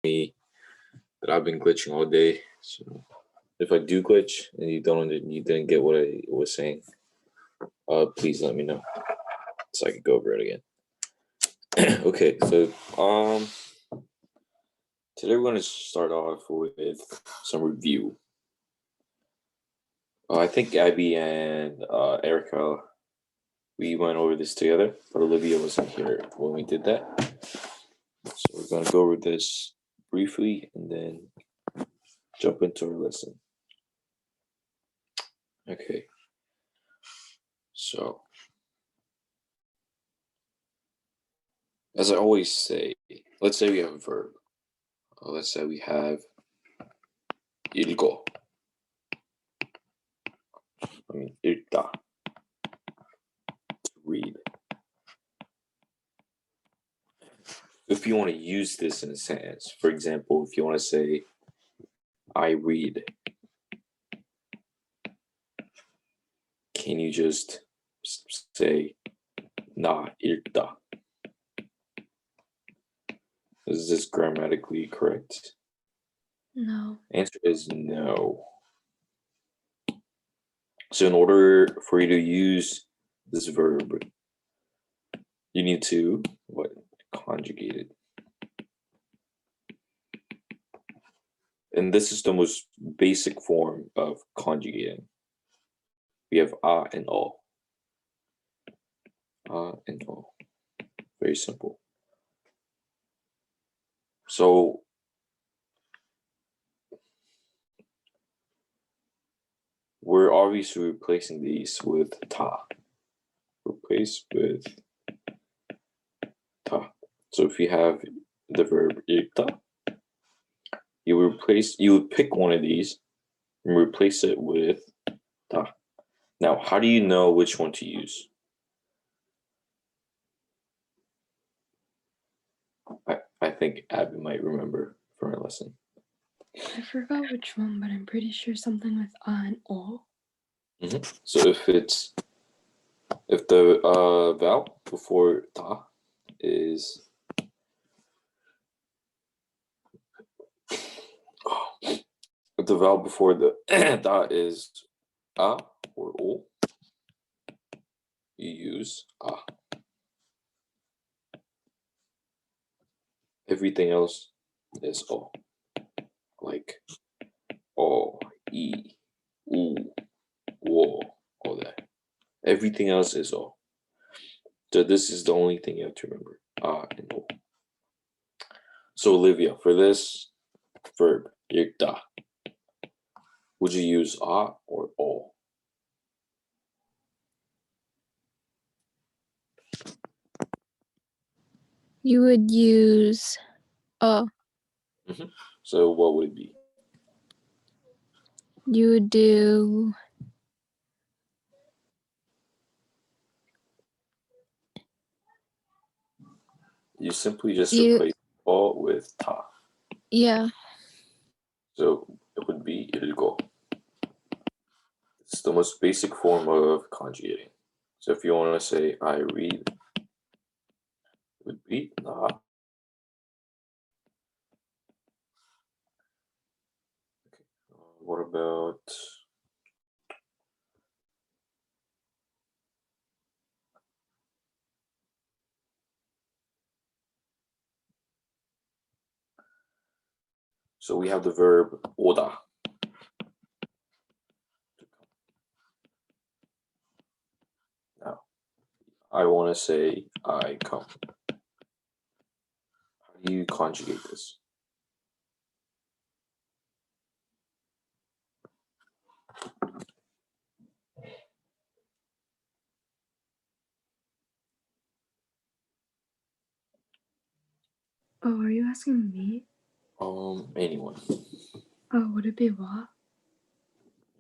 me that I've been glitching all day. So if I do glitch and you didn't get what I was saying, please let me know so I can go over it again. Okay, so today we're going to start off with some review. I think Abby and Erica, we went over this together, but Olivia wasn't here when we did that. So we're going to go over this briefly and then jump into our lesson. Okay. So, as I always say, let's say we have a verb. Let's say we have 읽어. 읽다. To read. If you want to use this in a sentence, for example, if you want to say, I read, can you just say, 나 읽다? Is this grammatically correct? No. Answer is no. So in order for you to use this verb, you need to conjugate it. And this is the most basic form of conjugating. We have a and o. A and o. Very simple. So we're obviously replacing these with ta. Replace with ta. So if you have the verb 읽다, you would pick one of these and replace it with ta. Now, how do you know which one to use? I think Abby might remember from our lesson. I forgot which one, but I'm pretty sure something with a and o. Mm-hmm. So if the vowel before ta is if the vowel before the ta is a or o, you use a. Everything else is o, like o, e, u, wo, all that. Everything else is o. So this is the only thing you have to remember, a and o. So Olivia, for this verb, 읽다, would you use a or o? You would use a. Mm-hmm. So what would it be? You would do You simply just replace o with ta. Yeah. So it would be 읽어. It's the most basic form of conjugating. So if you want to say I read, it would be 나. Okay. What about so we have the verb 오다. Now, I want to say I come. How do you conjugate this? Oh, are you asking me? Anyone. Oh, would it be what?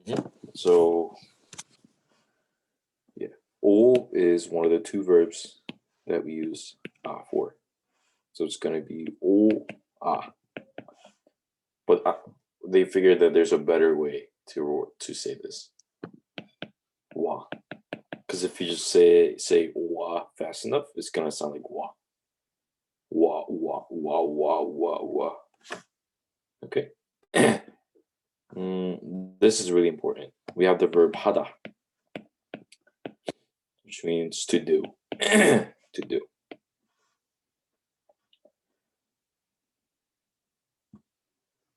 Mm-hmm. So, yeah, o is one of the two verbs that we use for. So it's going to be o, a. But they figured that there's a better way to say this. Wa. Because if you just say wa fast enough, it's going to sound like wa. Wa, wa, wa, wa, wa, wa. this is really important. We have the verb 하다, which means to do. To do.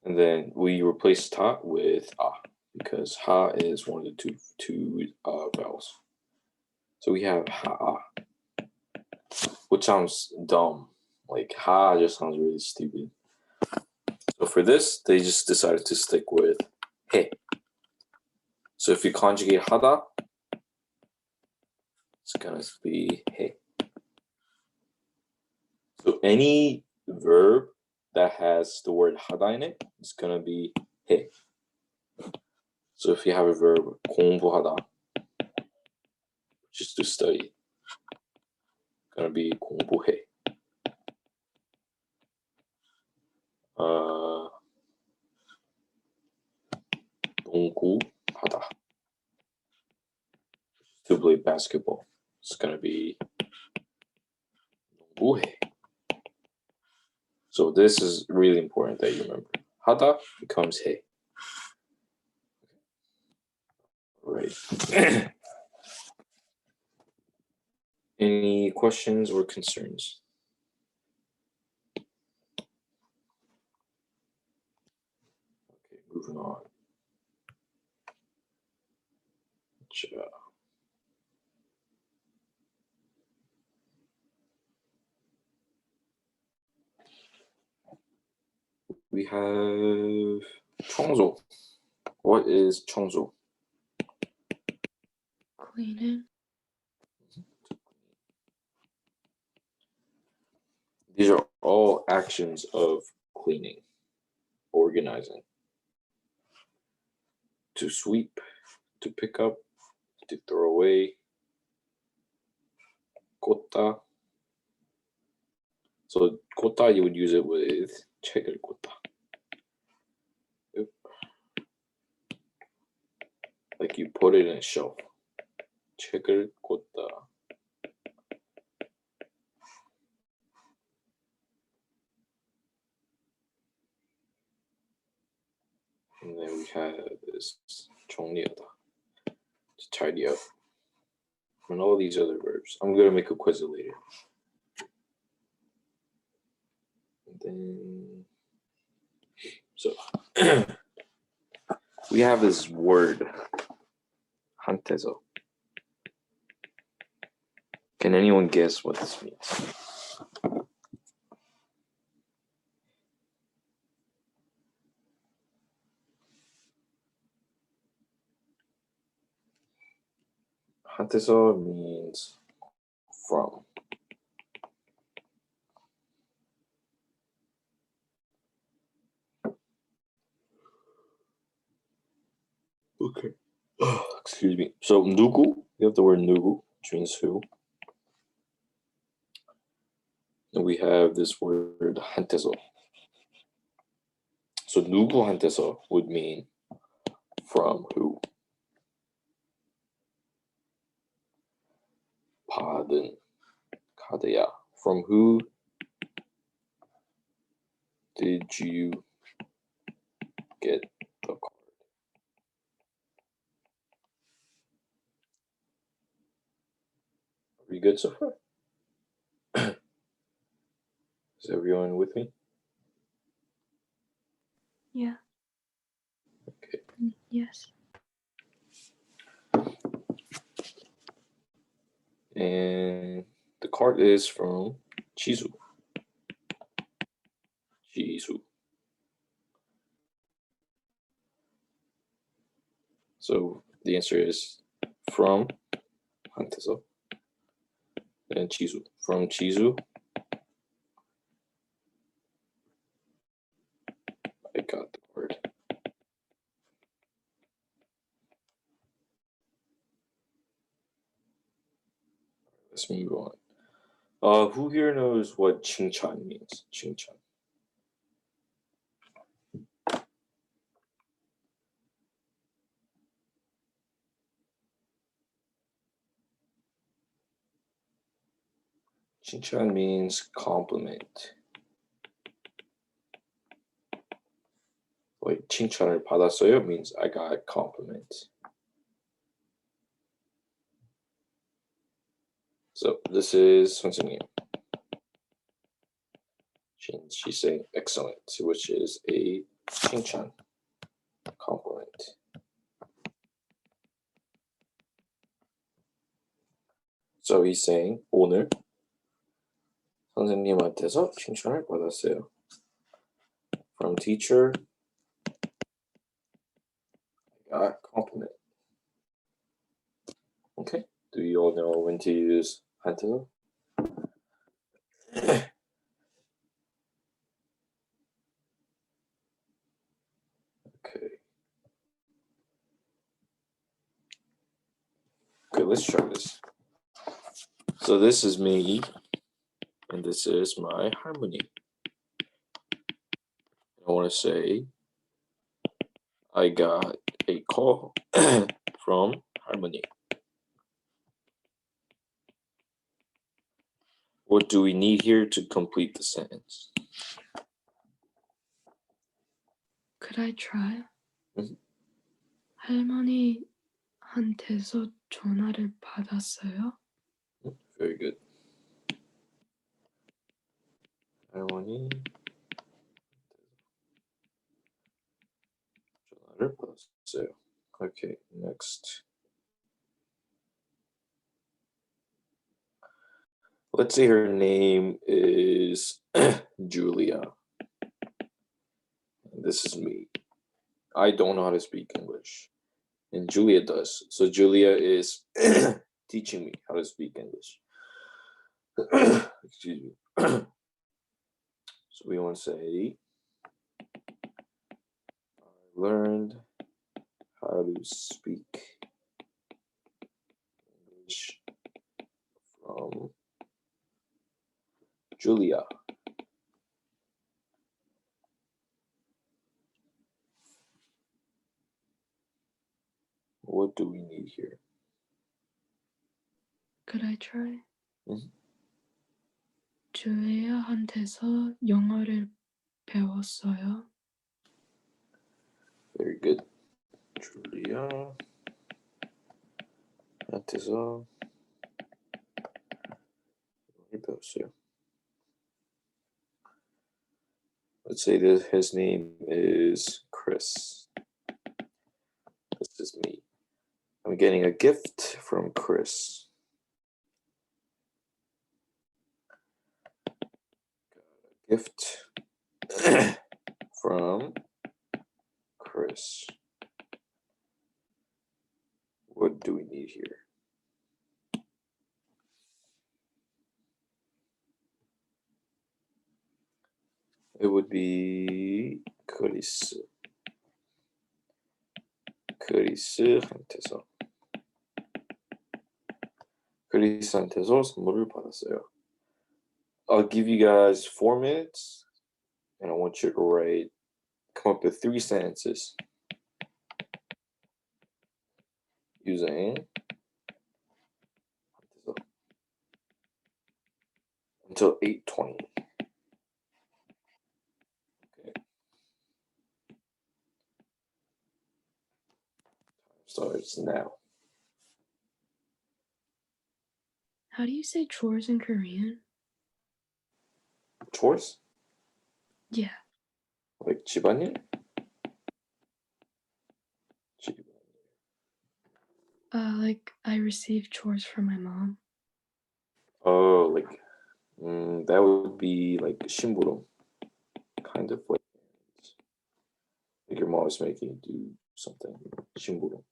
And then we replace ta with a, because ha is one of the two vowels. So we have ha, which sounds dumb. Like ha just sounds really stupid. So for this, they just decided to stick with he. So if you conjugate 하다, it's gonna be he. So any verb that has the word 하다 in it, it's gonna be he. So if you have a verb 공부하다, which is to study, it's gonna be 공부해. 농구하다, to play basketball, it's gonna be 농구해. So this is really important that you remember. 하다 becomes he. Right. Any questions or concerns? Okay, moving on. We have 청소. What is 청소? Cleaning. These are all actions of cleaning, organizing. To sweep, to pick up, to throw away. 꽂다. So 꽂다, you would use it with 책을 꽂다. Yep. Like you put it in a shelf. 책을 꽂다. And then we have this 정리하다, to tidy up. And all these other verbs. I'm gonna make a quiz later. And then, so we have this word, 한테서. Can anyone guess what this means? 한테서 means from. Okay. Excuse me. So 누구, we have the word 누구, which means who. And we have this word 한테서. So 누구한테서 would mean from who. 받은 카드야. From who did you get the card? Are we good so far? Is everyone with me? Yeah. Okay. Yes. And the card is from 지수. 지수. So the answer is from 한테서 and 지수. From 지수, I got the card. Let's move on. Who here knows what 칭찬 means? 칭찬. 칭찬 means compliment. Like 칭찬을 받았어요 means I got a compliment. So this is 선생님. She's saying excellent, which is a 칭찬, compliment. So he's saying 오늘 선생님한테서 칭찬을 받았어요. From teacher, I got compliment. Okay. Do you all know when to use 한테서? Okay. Okay, let's try this. So this is me, and this is my harmony. I want to say I got a call from harmony. What do we need here to complete the sentence? Could I try? Mhm. 할머니한테서 전화를 받았어요? Very good. 할머니 전화를 받았어요. Okay, next. Let's say her name is Julia. This is me. I don't know how to speak English, and Julia does. So Julia is teaching me how to speak English. Excuse me. So we want to say, I learned how to speak English from Julia. What do we need here? Could I try? Mhm. 주혜야한테서 영어를 배웠어요? Very good. Julia. 한테서 배웠어요. Let's say that his name is Chris. This is me. I'm getting a gift from Chris. Got a gift from Chris. What do we need here? It would be 크리스. 크리스한테서. 크리스한테서 선물을 받았어요. I'll give you guys 4 minutes, and I want you to come up with 3 sentences using until 8:20. Okay. Starts now. How do you say chores in Korean? Chores? Yeah. Like 집안일? Like I receive chores from my mom. Oh, like that would be like 심부름, kind of like your mom is making you do something. 심부름.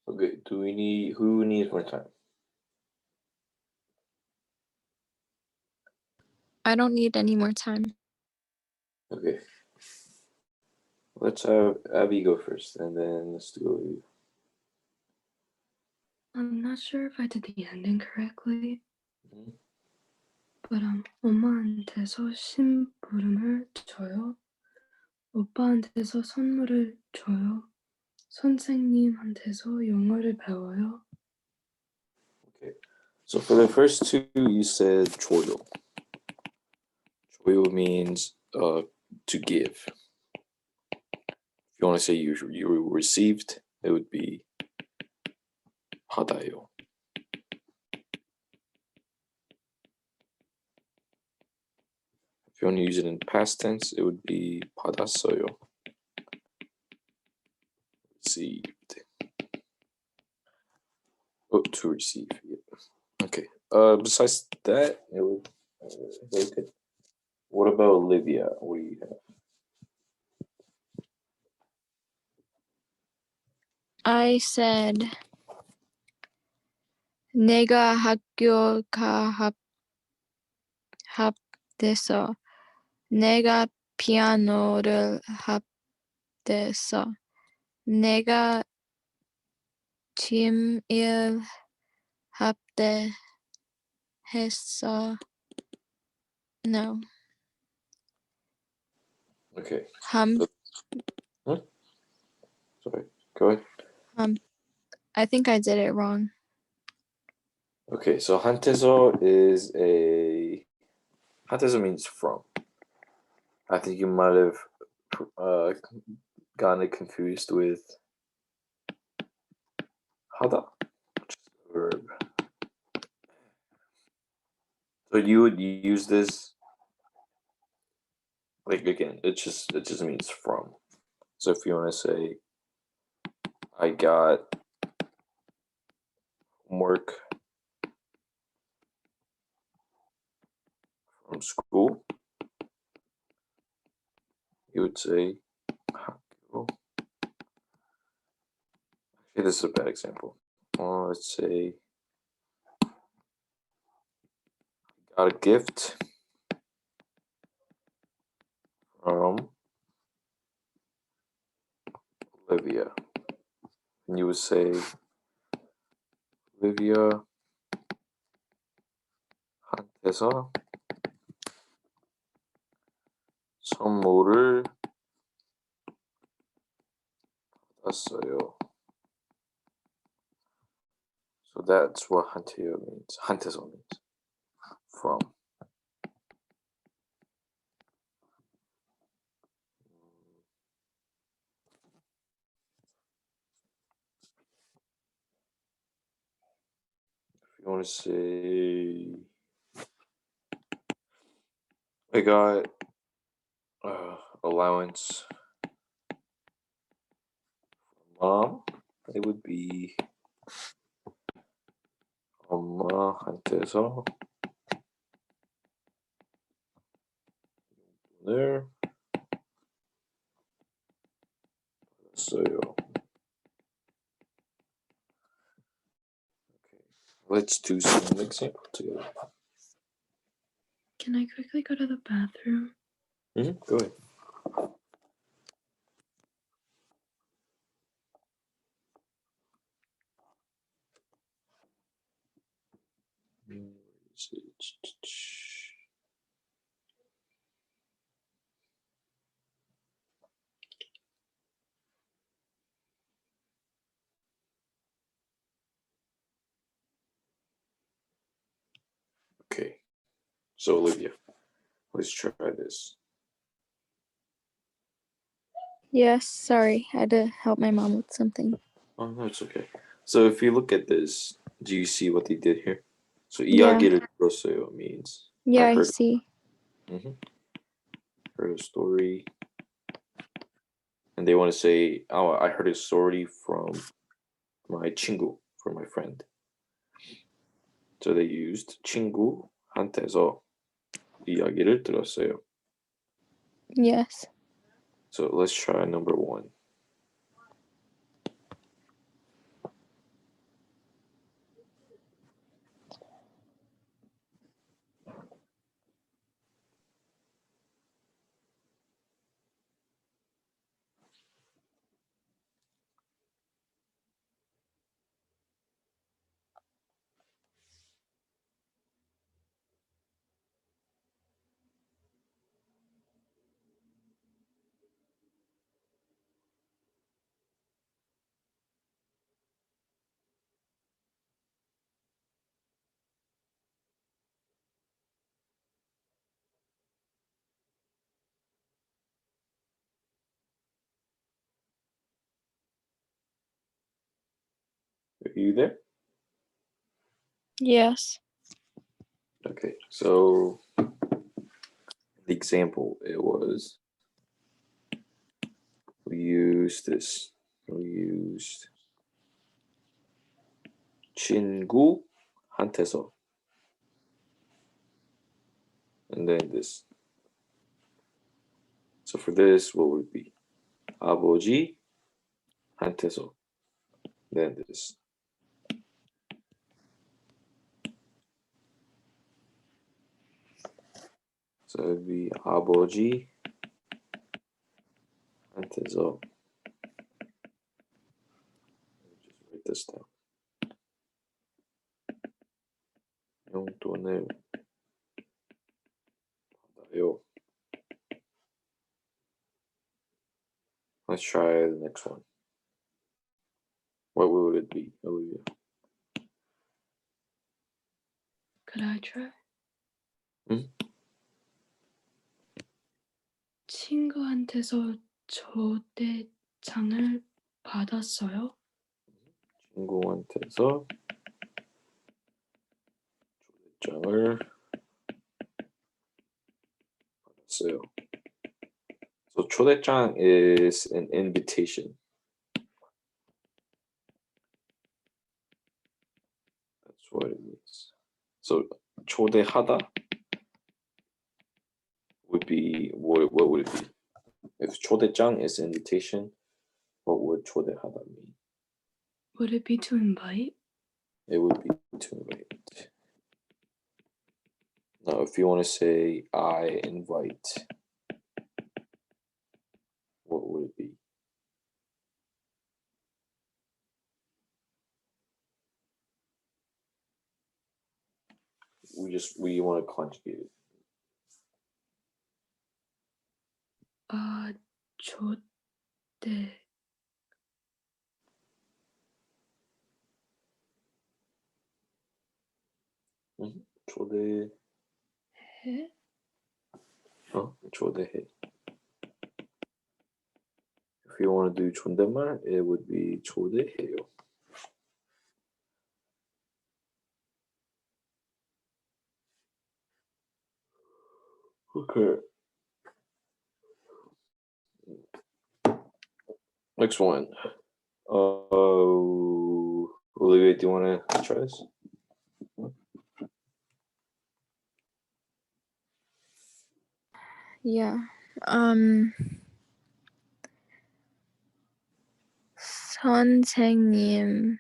Okay, who needs more time? I don't need any more time. Okay. Let's have Abby go first, and then let's do you. I'm not sure if I did the ending correctly, Mhm. but 엄마한테서 심부름을 줘요. 오빠한테서 선물을 줘요. 선생님한테서 영어를 배워요. Okay. So for the first two, you said 줘요. 줘요 means to give. If you want to say you received, it would be 받아요. If you want to use it in past tense, it would be 받았어요. Received. Oh, to receive. Yeah. Okay. Besides that, it would. Okay. What about Olivia? What do you have? I said 내가 학교 합돼서 내가 피아노를 합돼서 내가 짐을 합대했어. No. Okay. Hum. Huh? Sorry. Go ahead. I think I did it wrong. Okay, so 한테서 is 한테서 means from. I think you might have gotten it confused with 하다, which is a verb. So you would use this, like, again, it just means from. So if you want to say, I got homework from school, you would say 학교. Actually, this is a bad example. Let's say I got a gift from Olivia. And you would say, Olivia 한테서 선물을 받았어요. So that's what 한테요 means. 한테서 means from. If you want to say, I got allowance from mom, it would be 엄마한테서 돈을 받았어요. Okay, let's do some example together. Can I quickly go to the bathroom? Go ahead. Where is it? Okay, so Olivia, let's try this. Yes, sorry. I had to help my mom with something. Oh, no, it's okay. So if you look at this, do you see what they did here? So Yeah. 이야기를 들었어요 means Yeah, I heard. see. Heard a story, and they want to say, "Oh, I heard a story from my 친구, from my friend." So they used 친구한테서 이야기를 들었어요. Yes. So let's try number 1. Are you there? Yes. Okay, so the example, it was, we used this. We used 친구한테서. And then this. So for this, what would it be? 아버지한테서. Then this. So it would be 아버지한테서. Just write this down. 용돈을 받아요. Let's try the next one. What would it be, Olivia? Could I try? 친구한테서 초대장을 받았어요. 친구한테서 초대장을 받았어요. So 초대장 is an invitation. That's what it means. So 초대하다 would be what would it be? If 초대장 is invitation, what would 초대하다 mean? Would it be to invite? It would be to invite. Now, if you want to say I invite, what would it be? We want to conjugate it. 초대. 초대. 해? 초대해. If you want to do 존댓말, it would be 초대해요. Okay. Next one. Olivia, do you want to try this? Yeah. 선생님을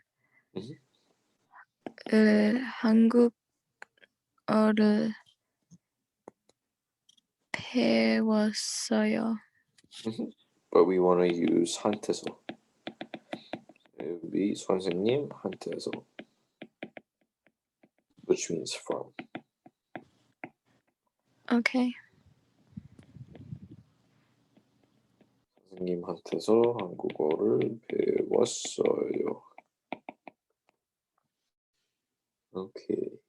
한국어를 배웠어요. But we want to use 한테서. It would be 선생님 한테서, which means from. Okay. 선생님한테서 한국어를 배웠어요. Okay.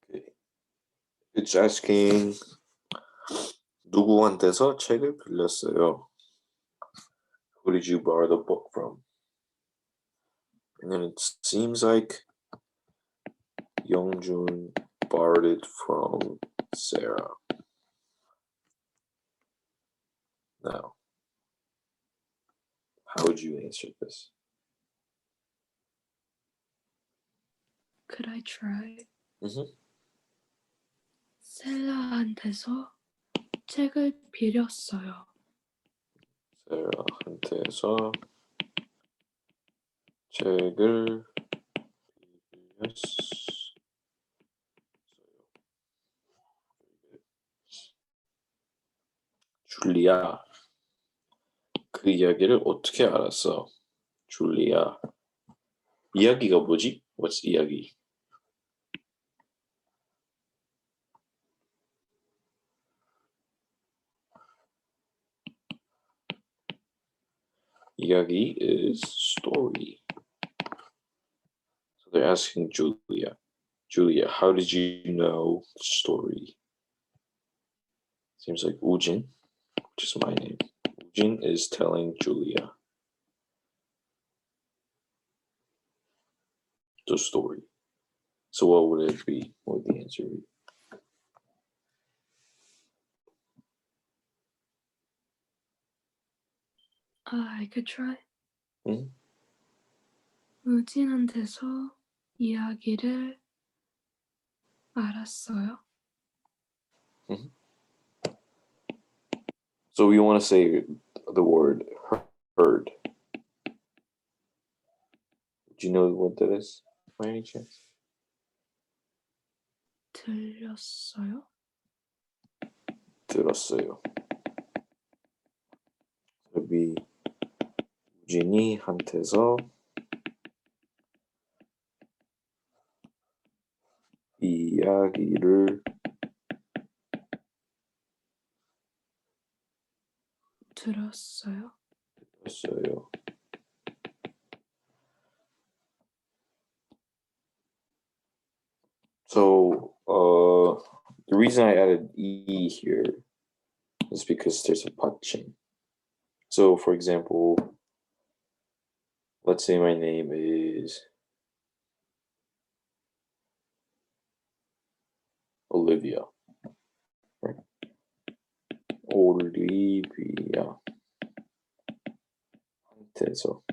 Okay. It's asking 누구한테서 책을 빌렸어요? Who did you borrow the book from? And then it seems like Youngjun borrowed it from Sarah. Now, how would you answer this? Could I try? Mm-hmm. 셀라한테서 책을 빌렸어요. Sarah한테서 책을 빌렸어요. 줄리아, 그 이야기를 어떻게 알았어? 줄리아, 이야기가 뭐지? What's 이야기? 이야기 is story. So they're asking Julia. Julia, how did you know the story? Seems like Ujin, which is my name. Ujin is telling Julia the story. So what would it be? What would the answer be? I could try. Hmm? 우진한테서 이야기를 알았어요. So we want to say the word heard. Do you know what that is by any chance? 들렸어요? 들었어요. It would be 우진이한테서 이야기를 들었어요? 들었어요. So The reason I added E here is because there's a 받침. So for example, let's say my name is Olivia. Right? Olivia. So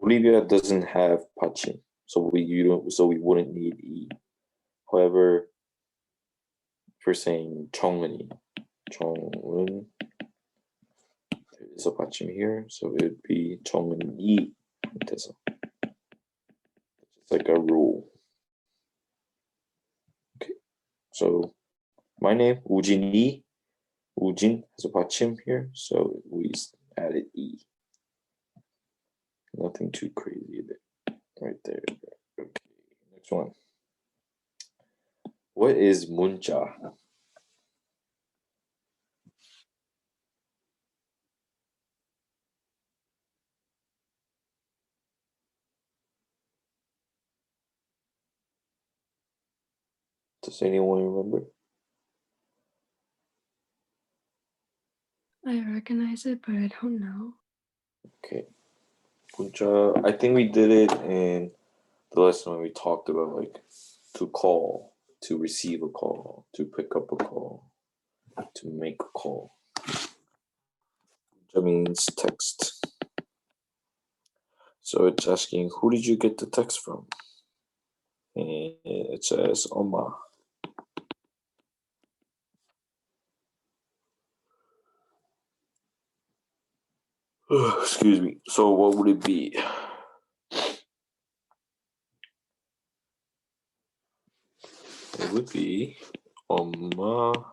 Olivia doesn't have 받침, so we wouldn't need E. However, if we're saying 정은이, 정은, there is a 받침 here, so it would be 정은이. So it's like a rule. Okay, so my name 우진이, 우진 has a 받침 here, so we added E. Nothing too crazy there. Right there. Okay, next one. What is 문자? Does anyone remember? I recognize it, but I don't know. Okay. 문자, I think we did it in the lesson when we talked about like to call, to receive a call, to pick up a call, to make a call. That means text. So it's asking, who did you get the text from? And it says 엄마. Excuse me. So what would it be? It would be 엄마한테서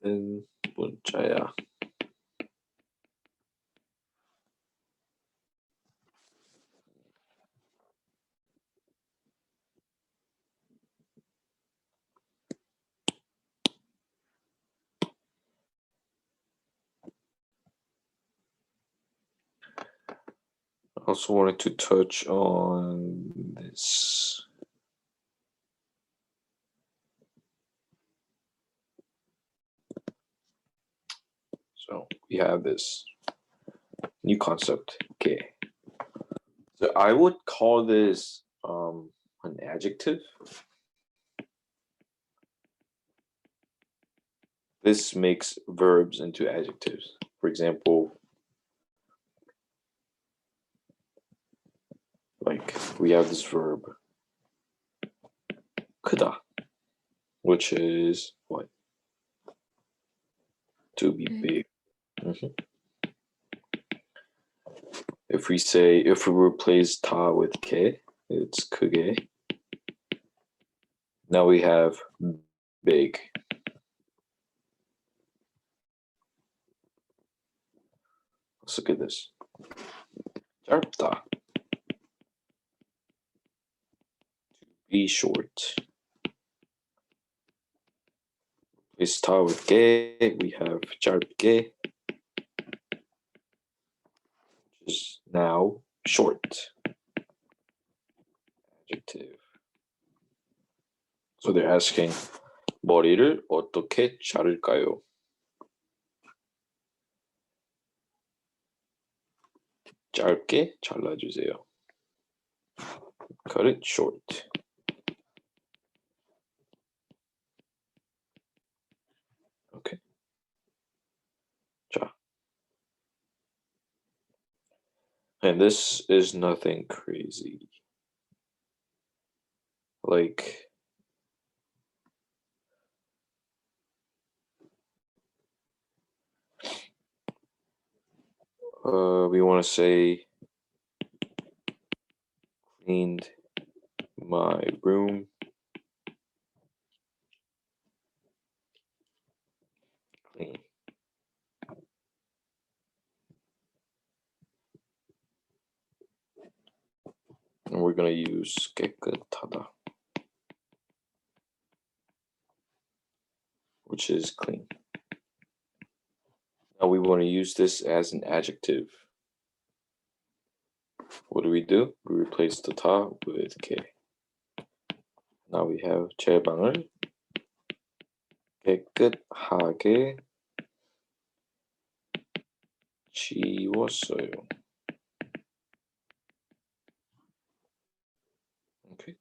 받은 문자야. I also wanted to touch on this. So we have this new concept, okay. So I would call this an adjective. This makes verbs into adjectives. For example, like we have this verb 크다, which is what? To be big. If we replace 다 with 게, it's 크게. Now we have big. Let's look at this. 짧다. To be short. Replace 다 with 게, we have 짧게, which is now short. Adjective. So they're asking, 머리를 어떻게 자를까요? 짧게 잘라주세요. Cut it short. Okay. 자. And this is nothing crazy. Like, we want to say cleaned my room. Clean. And we're going to use 깨끗하다, which is clean. Now we want to use this as an adjective. What do? We replace the 다 with K. Now we have 제 방을 깨끗하게 치웠어요. Okay.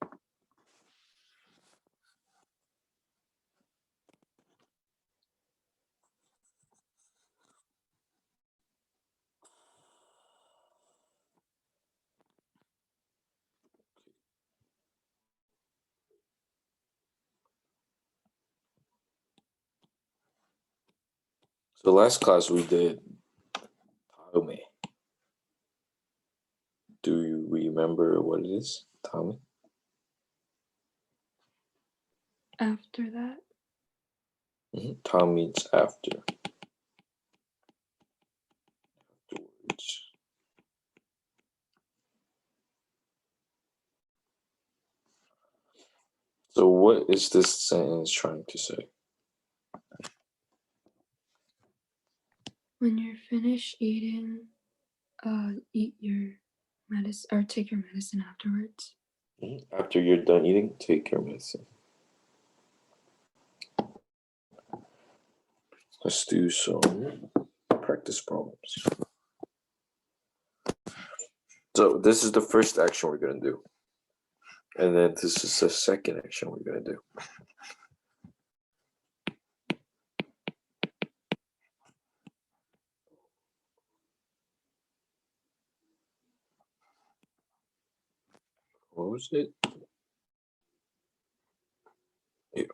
So last class we did 다음에. Do you remember what it is? 다음에? After that, 다음 means after. Afterwards. So what is this sentence trying to say? when you're finished eating, eat your medicine or take your medicine afterwards. After you're done eating, take your medicine. Let's do some practice problems. So this is the first action we're going to do. And then this is the second action we're going to do. What was it? Yeah.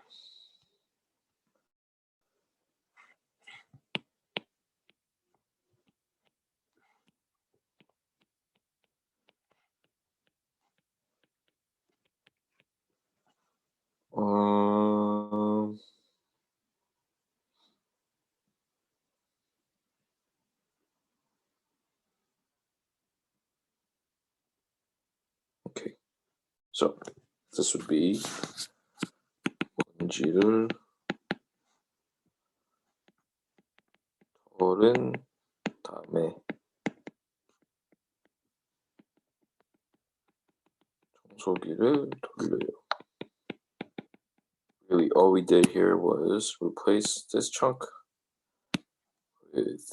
Okay. So this would be 먼지를 털은 다음에 청소기를 돌려요. Really, all we did here was replace this chunk with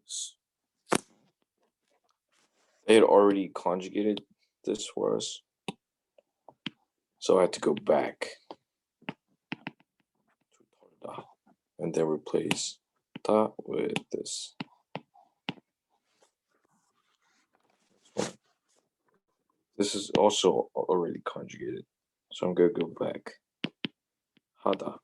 this. They had already conjugated this for us, so I had to go back to 털다 and then replace 다 with this. This is also already conjugated, so I'm gonna go back. 하다.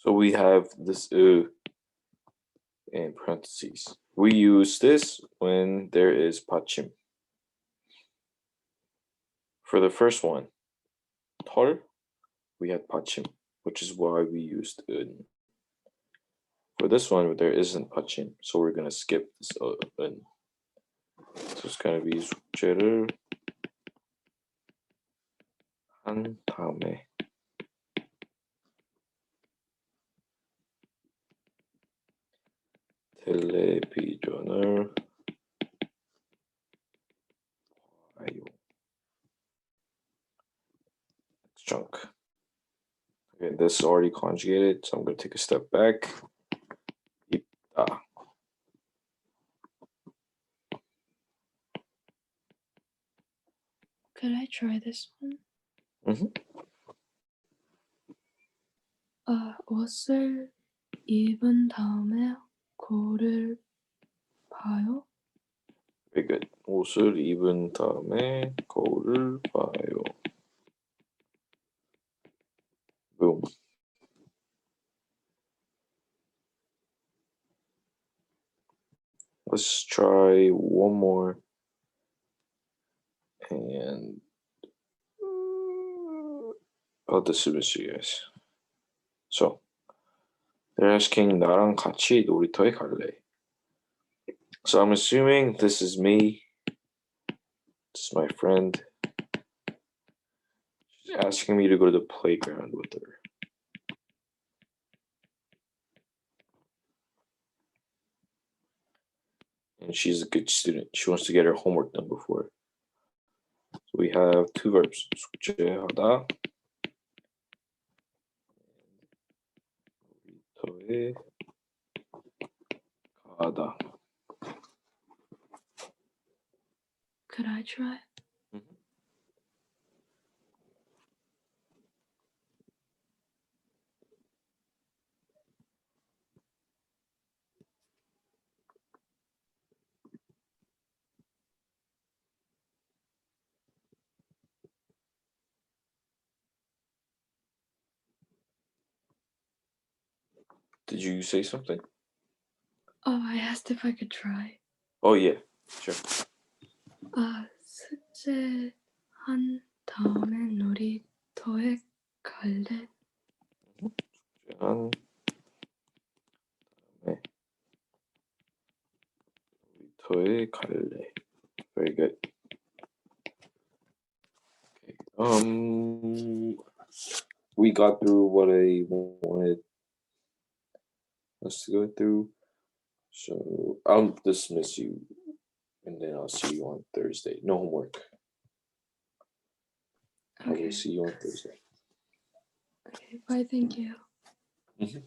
So we have this in parentheses. We use this when there is 받침. For the first one, 털, we had 받침, which is why we used 은. For this one, there isn't 받침, so we're gonna skip this 은. So it's gonna be 숙제를 한 다음에 텔레비전을 봐요. Next chunk. Okay, this is already conjugated, so I'm gonna take a step back. 있다. Could I try this one? 옷을 입은 다음에 거울을 봐요. Very good. 옷을 입은 다음에 거울을 봐요. Boom. Let's try one more. And I'll dismiss you guys. So They're asking 나랑 같이 놀이터에 갈래. So I'm assuming this is me. This is my friend. She's asking me to go to the playground with her. And she's a good student. She wants to get her homework done before. So we have two verbs. 숙제하다. 놀이터에 가다. Could I try? Did you say something? Oh, I asked if I could try. Oh yeah, sure. 숙제한 다음에 놀이터에 갈래? 한 다음에 놀이터에 갈래. Very good. Okay. We got through what I wanted us to go through. So I'll dismiss you, and then I'll see you on Thursday. No homework. I Okay. will see you on Thursday. Okay, bye, thank you. Mhm.